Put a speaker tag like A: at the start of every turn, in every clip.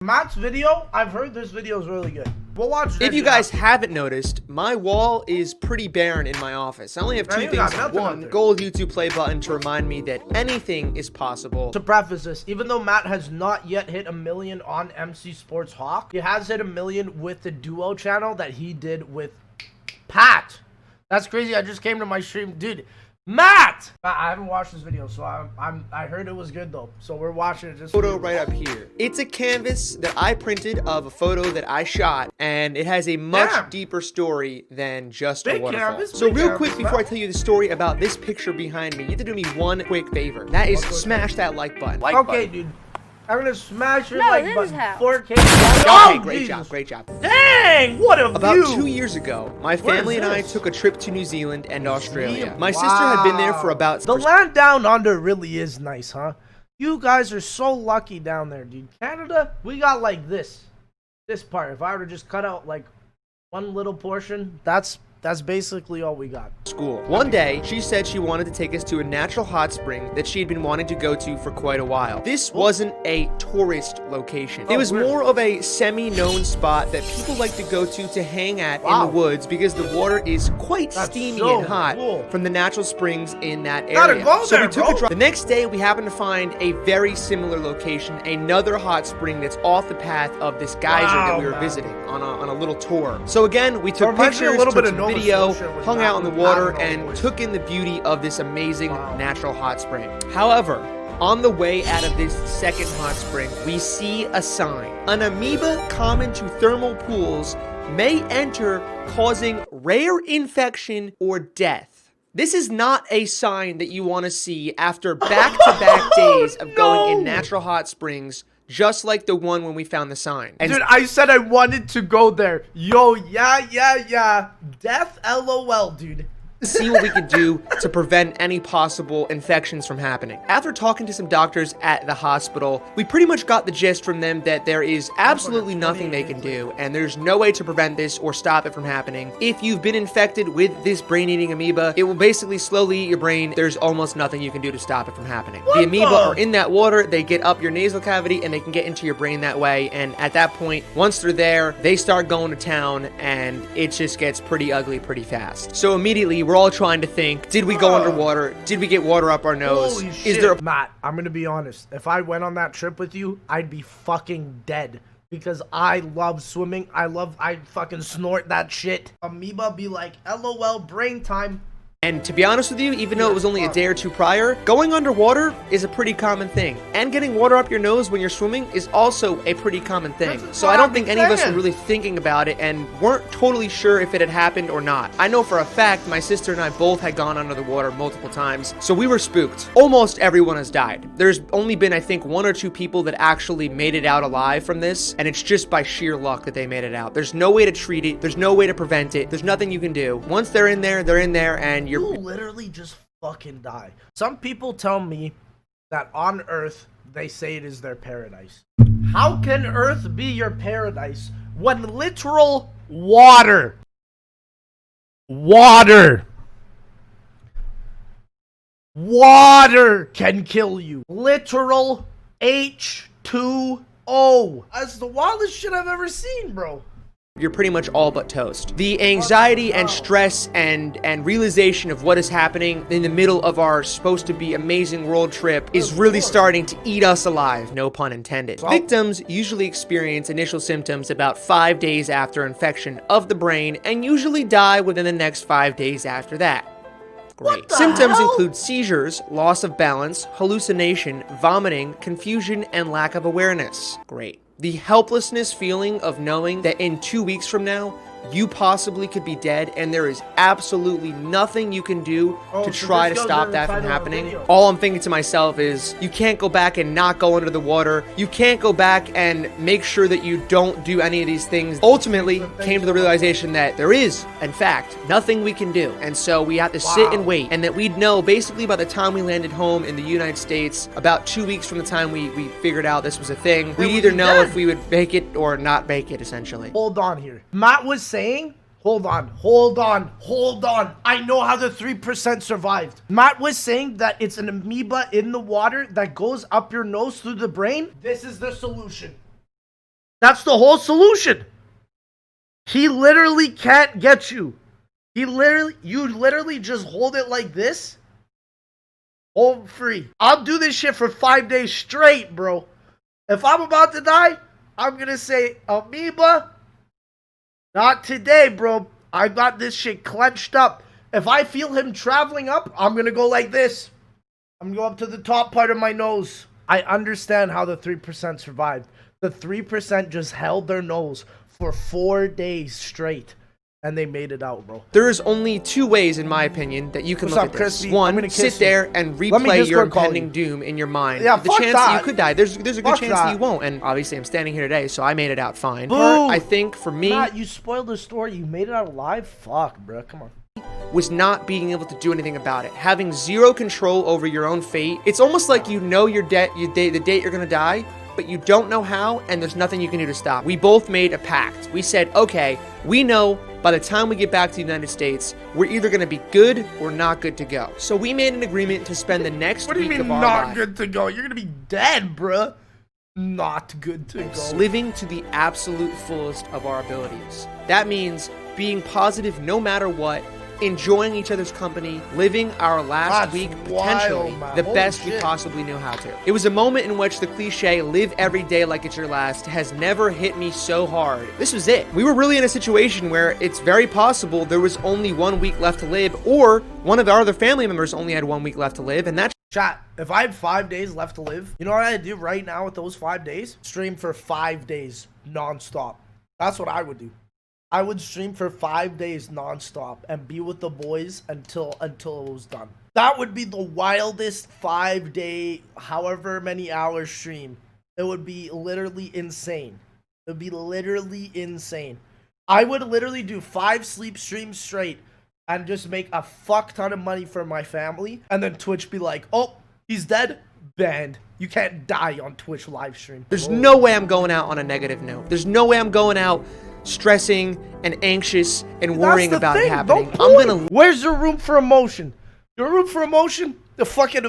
A: Matt's video, I've heard this video is really good. We'll watch this.
B: If you guys haven't noticed, my wall is pretty barren in my office. I only have two things. One, gold YouTube play button to remind me that anything is possible.
A: To preface this, even though Matt has not yet hit 1 million on MC Sports Hawk, he has hit 1 million with the duo channel that he did with Pat. That's crazy. I just came to my stream. Dude, Matt! I haven't watched this video, so I heard it was good though. So we're watching it just
B: photo right up here. It's a canvas that I printed of a photo that I shot, and it has a much deeper story than just a waterfall. So real quick before I tell you the story about this picture behind me, you have to do me one quick favor. That is smash that like button.
A: Okay, dude. I'm gonna smash your like button. 4K.
B: Okay, great job, great job.
A: Dang, what a
B: About
A: view.
B: 2 years ago, my family and I took a trip to New Zealand and Australia. My sister had been there for about...
A: The land down under really is nice, huh? You guys are so lucky down there, dude. Canada, we got like this part. If I were to just cut out like one little portion, that's basically all we got.
B: School. One day, she said she wanted to take us to a natural hot spring that she had been wanting to go to for quite a while. This wasn't a tourist location. It was more of a semi-known spot that people like to go to hang at in the woods because the water is quite steamy and hot from the natural springs in that area. So we took a drive. The next day, we happened to find a very similar location, another hot spring that's off the path of this geyser that we were visiting on a little tour. So again, we took pictures, took some video, hung out in the water, and took in the beauty of this amazing natural hot spring. However, on the way out of this second hot spring, we see a sign. An amoeba common to thermal pools may enter, causing rare infection or death. This is not a sign that you want to see after back-to-back days of going in natural hot springs, just like the one when we found the sign. And
A: dude, I said I wanted to go there. Yo, yeah. Death, LOL, dude.
B: See what we can do to prevent any possible infections from happening. After talking to some doctors at the hospital, we pretty much got the gist from them that there is absolutely nothing they can do, and there's no way to prevent this or stop it from happening. If you've been infected with this brain-eating amoeba, it will basically slowly eat your brain. There's almost nothing you can do to stop it from happening. The amoeba are in that water, they get up your nasal cavity, and they can get into your brain that way, and at that point, once they're there, they start going to town, and it just gets pretty ugly pretty fast. So immediately, we're all trying to think, did we go underwater? Did we get water up our nose?
A: Holy shit. Is there a... Matt, I'm gonna be honest. If I went on that trip with you, I'd be fucking dead. Because I love swimming. I fucking snort that shit. Amoeba be like, LOL, brain time.
B: And to be honest with you, even though it was only a day or two prior, going underwater is a pretty common thing. And getting water up your nose when you're swimming is also a pretty common thing. So I don't think any of us were really thinking about it and weren't totally sure if it had happened or not. I know for a fact my sister and I both had gone under the water multiple times, so we were spooked. Almost everyone has died. There's only been, I think, 1 or 2 people that actually made it out alive from this, and it's just by sheer luck that they made it out. There's no way to treat it. There's no way to prevent it. There's nothing you can do. Once they're in there, and you'll
A: literally just fucking die. Some people tell me that on Earth, they say it is their paradise. How can Earth be your paradise when literal water can kill you? Literal H2O. That's the wildest shit I've ever seen, bro.
B: You're pretty much all but toast. The anxiety and stress and realization of what is happening in the middle of our supposed to be amazing world trip is really starting to eat us alive, no pun intended. Victims usually experience initial symptoms about 5 days after infection of the brain and usually die within the next 5 days after that. Great. Symptoms include seizures, loss of balance, hallucination, vomiting, confusion, and lack of awareness. Great. The helplessness feeling of knowing that in 2 weeks from now, you possibly could be dead and there is absolutely nothing you can do to try to stop that from happening. All I'm thinking to myself is, you can't go back and not go under the water. You can't go back and make sure that you don't do any of these things. Ultimately, came to the realization that there is, in fact, nothing we can do. And so we have to sit and wait. And that we'd know basically by the time we landed home in the United States, about 2 weeks from the time we figured out this was a thing, we'd either know if we would make it or not make it, essentially.
A: Hold on here. Matt was saying, hold on. I know how the 3% survived. Matt was saying that it's an amoeba in the water that goes up your nose through the brain. This is the solution. That's the whole solution. He literally can't get you. You literally just hold it like this. Hold free. I'll do this shit for 5 days straight, bro. If I'm about to die, I'm gonna say, Amoeba, not today, bro. I got this shit clenched up. If I feel him traveling up, I'm gonna go like this. I'm gonna go up to the top part of my nose. I understand how the 3% survived. The 3% just held their nose for 4 days straight. And they made it out, bro.
B: There is only two ways, in my opinion, that you can look at this.
A: Crispy?
B: One, sit there and replay your impending doom in your mind.
A: Yeah,
B: the
A: fuck
B: chance
A: that.
B: you could die. There's a good
A: Fuck
B: chance that you won't. And obviously, I'm standing here today, so I made it out fine.
A: Boo!
B: I think for me,
A: Matt, you spoiled the story. You made it out alive. Fuck, bro. Come on.
B: was not being able to do anything about it. Having zero control over your own fate. It's almost like you know the date you're gonna die, but you don't know how, and there's nothing you can do to stop. We both made a pact. We said, okay, we know by the time we get back to the United States, we're either going to be good or not good to go. So we made an agreement to spend the next
A: What do you
B: week
A: mean
B: of our
A: not
B: life
A: good to go? You're gonna be dead, bruh. Not good to go.
B: living to the absolute fullest of our abilities. That means being positive no matter what, enjoying each other's company, living our last
A: That's
B: week
A: wild,
B: potentially
A: man.
B: the
A: Holy
B: best we
A: shit.
B: possibly knew how to. It was a moment in which the cliche, live every day like it's your last, has never hit me so hard. This was it. We were really in a situation where it's very possible there was only 1 week left to live, or one of our other family members only had 1 week left to live, and that's
A: Chat, if I had 5 days left to live, you know what I'd do right now with those 5 days? Stream for 5 days non-stop. That's what I would do. I would stream for 5 days non-stop and be with the boys until it was done. That would be the wildest 5-day, however many hours stream. It would be literally insane. It would be literally insane. I would literally do 5 sleep streams straight and just make a fuck ton of money for my family. And then Twitch be like, oh, he's dead? Banned. You can't die on Twitch live stream.
B: there's no way I'm going out on a negative note. There's no way I'm going out stressing and anxious and worrying
A: That's the
B: about it
A: thing,
B: happening.
A: no
B: I'm
A: point.
B: gonna
A: Where's your room for emotion? Your room for emotion? The fucking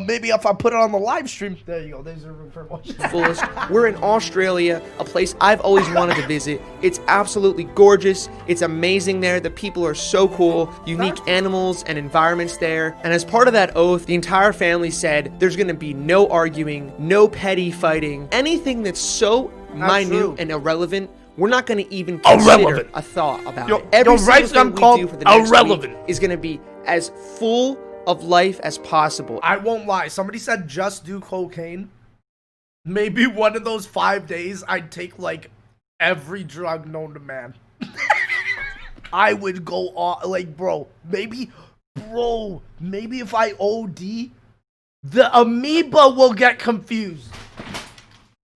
A: maybe if I put it on the live stream. There you go. There's your room for emotion.
B: fullest. We're in Australia, a place I've always wanted to visit. It's absolutely gorgeous. It's amazing there. The people are so cool. Unique animals and environments there. And as part of that oath, the entire family said there's going to be no arguing, no petty fighting, anything that's so minute
A: true.
B: and irrelevant. We're not going to even consider
A: Irrelevant.
B: a thought about
A: Your-
B: it. Every
A: your
B: single
A: rights
B: thing
A: got
B: we
A: called
B: do for the next
A: irrelevant.
B: week is going to be as full of life as possible.
A: I won't lie. Somebody said just do cocaine. Maybe one of those 5 days, I'd take like every drug known to man. I would go on, like, bro, maybe if I OD, the amoeba will get confused.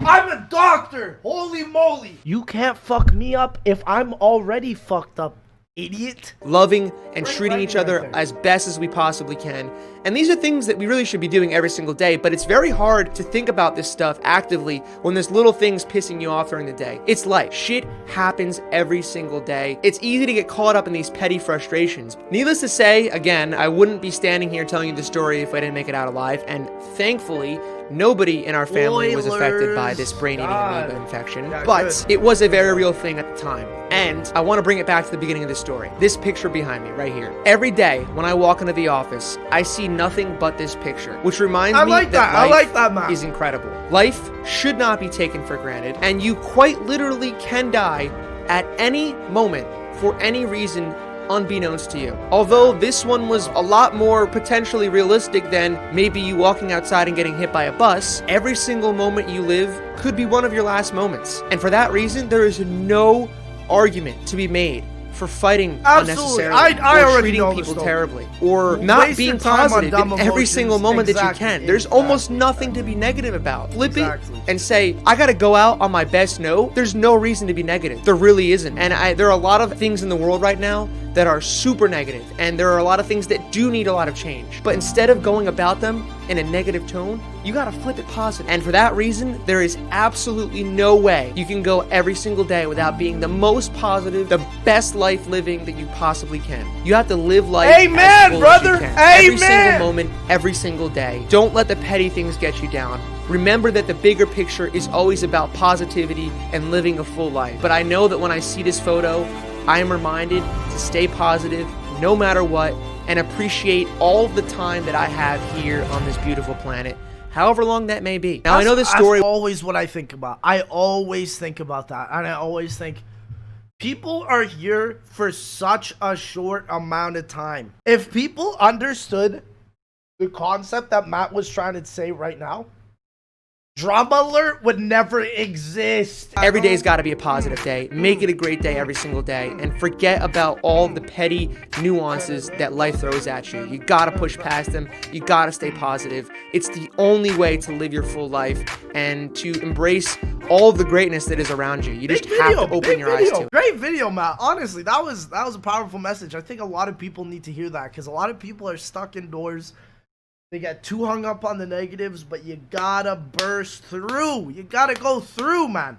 A: I'm a doctor. Holy moly. You can't fuck me up if I'm already fucked up, idiot.
B: Loving and
A: Great
B: treating each
A: writing
B: other
A: right there.
B: as best as we possibly can. And these are things that we really should be doing every single day, but it's very hard to think about this stuff actively when there's little things pissing you off during the day. It's life. Shit happens every single day. It's easy to get caught up in these petty frustrations. Needless to say, again, I wouldn't be standing here telling you the story if I didn't make it out alive, and thankfully, nobody in our family was affected by this brain-eating
A: God.
B: amoeba infection,
A: Yeah,
B: but
A: good.
B: it was a very real thing at the time. And I want to bring it back to the beginning of the story. This picture behind me, right here. Every day when I walk into the office, I see nothing but this picture, which reminds
A: I
B: me
A: like that.
B: life
A: I like that, man.
B: is incredible. Life should not be taken for granted, and you quite literally can die at any moment for any reason unbeknownst to you. Although this one was a lot more potentially realistic than maybe you walking outside and getting hit by a bus, every single moment you live could be one of your last moments. And for that reason, there is no argument to be made for fighting
A: Absolutely.
B: unnecessarily,
A: I
B: or
A: already
B: treating
A: know the
B: people
A: story.
B: terribly, or
A: Waste
B: not
A: your
B: being
A: time on
B: positive
A: dumb
B: in every
A: emotions.
B: single moment that you
A: Exactly.
B: can. There's almost nothing to be negative about. Flip
A: Exactly.
B: it and say, I gotta go out on my best note. There's no reason to be negative. There really isn't. And there are a lot of things in the world right now that are super negative, and there are a lot of things that do need a lot of change. But instead of going about them in a negative tone, you gotta flip it positive. And for that reason, there is absolutely no way you can go every single day without being the most positive, the best life living that you possibly can. You have to live life
A: Amen,
B: as full as you
A: brother.
B: can. Every
A: Amen.
B: single moment, every single day. Don't let the petty things get you down. Remember that the bigger picture is always about positivity and living a full life. But I know that when I see this photo, I am reminded to stay positive no matter what and appreciate all of the time that I have here on this beautiful planet, however long that may be. Now, I know this story...
A: That's always what I think about. I always think about that. And I always think, people are here for such a short amount of time. If people understood the concept that Matt was trying to say right now, Drama Alert would never exist.
B: Every day's got to be a positive day. Make it a great day every single day. And forget about all the petty nuances that life throws at you. You got to push past them. You got to stay positive. It's the only way to live your full life and to embrace all of the greatness that is around you. You just have to open your eyes to it.
A: Great video, Matt. Honestly, that was a powerful message. I think a lot of people need to hear that because a lot of people are stuck indoors. They get too hung up on the negatives, but you gotta burst through. You gotta go through, man.